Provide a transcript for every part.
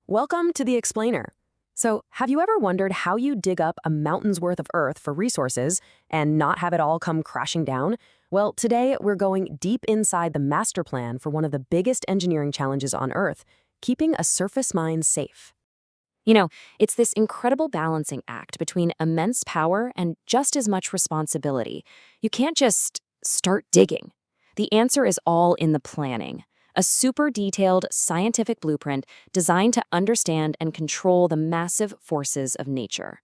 Welcome to The Explainer. So, have you ever wondered how you dig up a mountain's worth of Earth for resources and not have it all come crashing down? Well, today we're going deep inside the master plan for one of the biggest engineering challenges on Earth, keeping a surface mine safe. You know, it's this incredible balancing act between immense power and just as much responsibility. You can't just start digging. The answer is all in the planning. A super detailed scientific blueprint designed to understand and control the massive forces of nature.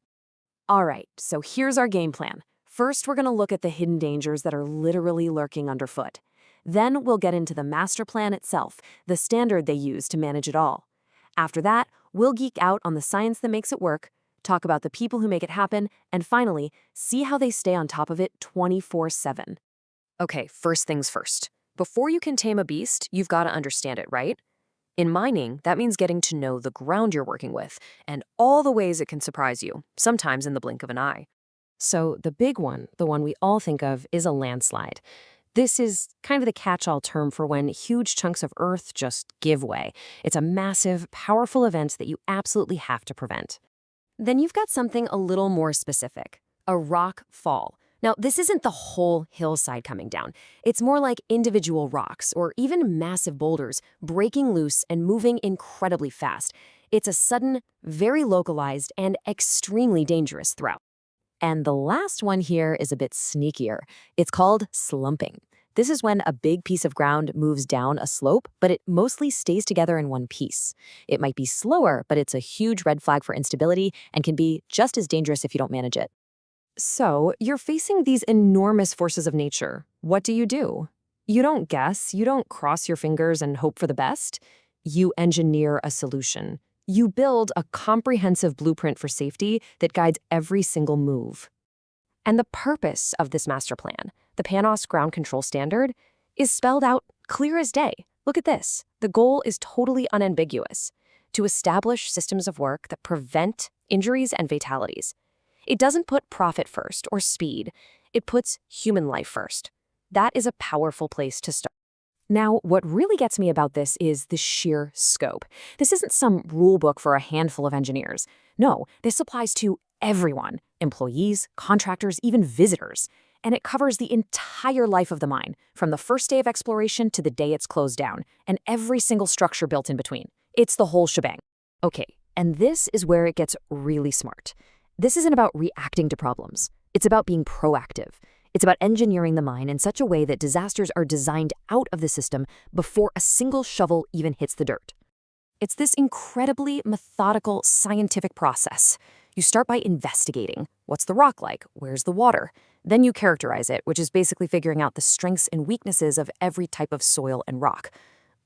All right, so here's our game plan. First, we're going to look at the hidden dangers that are literally lurking underfoot. Then we'll get into the master plan itself, the standard they use to manage it all. After that, we'll geek out on the science that makes it work, talk about the people who make it happen, and finally, see how they stay on top of it 24/7. Okay, first things first. Before you can tame a beast, you've got to understand it, right? In mining, that means getting to know the ground you're working with and all the ways it can surprise you, sometimes in the blink of an eye. So the big one, the one we all think of, is a landslide. This is kind of the catch-all term for when huge chunks of Earth just give way. It's a massive, powerful event that you absolutely have to prevent. Then you've got something a little more specific, a rock fall. Now, this isn't the whole hillside coming down. It's more like individual rocks or even massive boulders breaking loose and moving incredibly fast. It's a sudden, very localized, and extremely dangerous throw. And the last one here is a bit sneakier. It's called slumping. This is when a big piece of ground moves down a slope, but it mostly stays together in one piece. It might be slower, but it's a huge red flag for instability and can be just as dangerous if you don't manage it. So, you're facing these enormous forces of nature. What do? You don't guess, you don't cross your fingers and hope for the best. You engineer a solution. You build a comprehensive blueprint for safety that guides every single move. And the purpose of this master plan, the PANAUST ground control standard, is spelled out clear as day. Look at this. The goal is totally unambiguous: to establish systems of work that prevent injuries and fatalities. It doesn't put profit first or speed. It puts human life first. That is a powerful place to start. Now, what really gets me about this is the sheer scope. This isn't some rule book for a handful of engineers. No, this applies to everyone, employees, contractors, even visitors. And it covers the entire life of the mine, from the first day of exploration to the day it's closed down, and every single structure built in between. It's the whole shebang. Okay, and this is where it gets really smart. This isn't about reacting to problems. It's about being proactive. It's about engineering the mine in such a way that disasters are designed out of the system before a single shovel even hits the dirt. It's this incredibly methodical scientific process. You start by investigating. What's the rock like? Where's the water? Then you characterize it, which is basically figuring out the strengths and weaknesses of every type of soil and rock.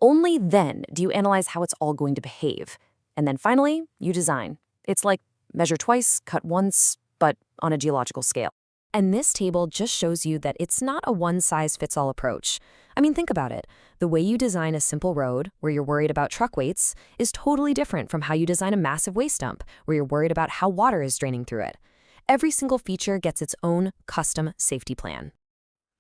Only then do you analyze how it's all going to behave. And then finally, you design. It's like measure twice, cut once, but on a geological scale. And this table just shows you that it's not a one-size-fits-all approach. I mean, think about it. The way you design a simple road, where you're worried about truck weights, is totally different from how you design a massive waste dump, where you're worried about how water is draining through it. Every single feature gets its own custom safety plan.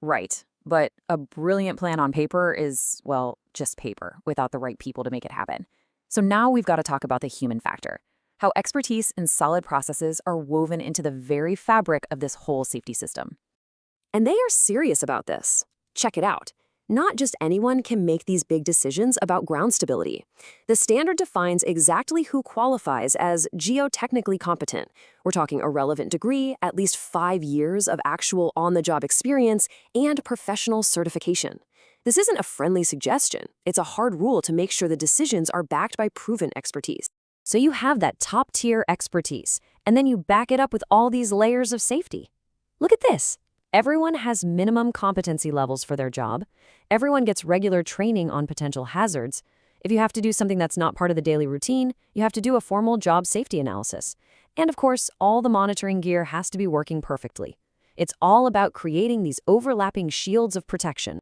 Right, but a brilliant plan on paper is, well, just paper, without the right people to make it happen. So now we've got to talk about the human factor. How expertise and solid processes are woven into the very fabric of this whole safety system. And they are serious about this. Check it out. Not just anyone can make these big decisions about ground stability. The standard defines exactly who qualifies as geotechnically competent. We're talking a relevant degree, at least 5 years of actual on-the-job experience, and professional certification. This isn't a friendly suggestion. It's a hard rule to make sure the decisions are backed by proven expertise. So you have that top-tier expertise, and then you back it up with all these layers of safety. Look at this. Everyone has minimum competency levels for their job. Everyone gets regular training on potential hazards. If you have to do something that's not part of the daily routine, you have to do a formal job safety analysis. And of course, all the monitoring gear has to be working perfectly. It's all about creating these overlapping shields of protection.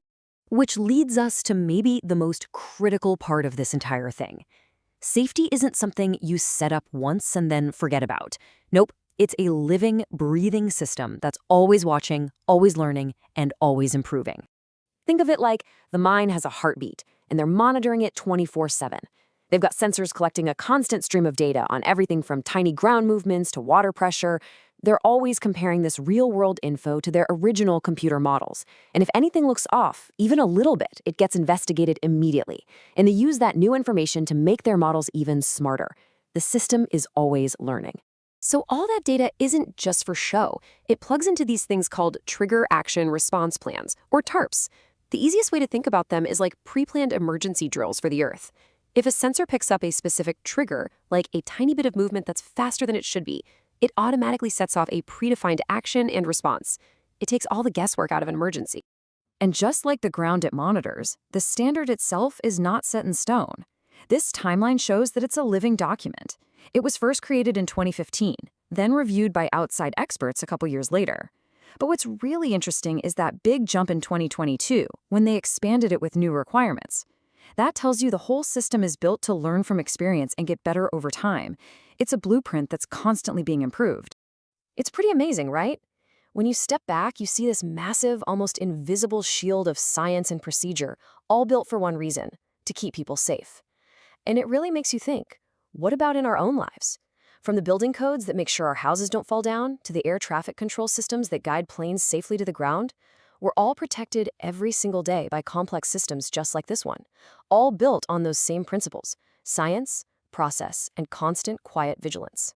Which leads us to maybe the most critical part of this entire thing. Safety isn't something you set up once and then forget about. Nope, it's a living, breathing system that's always watching, always learning, and always improving. Think of it like the mine has a heartbeat, and they're monitoring it 24/7. They've got sensors collecting a constant stream of data on everything from tiny ground movements to water pressure. They're always comparing this real-world info to their original computer models. And if anything looks off, even a little bit, it gets investigated immediately. And they use that new information to make their models even smarter. The system is always learning. So all that data isn't just for show. It plugs into these things called Trigger Action Response Plans, or TARPs. The easiest way to think about them is like pre-planned emergency drills for the Earth. If a sensor picks up a specific trigger, like a tiny bit of movement that's faster than it should be, it automatically sets off a predefined action and response. It takes all the guesswork out of an emergency. And just like the ground it monitors, the standard itself is not set in stone. This timeline shows that it's a living document. It was first created in 2015, then reviewed by outside experts a couple years later. But what's really interesting is that big jump in 2022, when they expanded it with new requirements. That tells you the whole system is built to learn from experience and get better over time. It's a blueprint that's constantly being improved. It's pretty amazing, right? When you step back, you see this massive, almost invisible shield of science and procedure, all built for one reason: to keep people safe. And it really makes you think, what about in our own lives? From the building codes that make sure our houses don't fall down, to the air traffic control systems that guide planes safely to the ground, we're all protected every single day by complex systems just like this one, all built on those same principles: science, process, and constant quiet vigilance.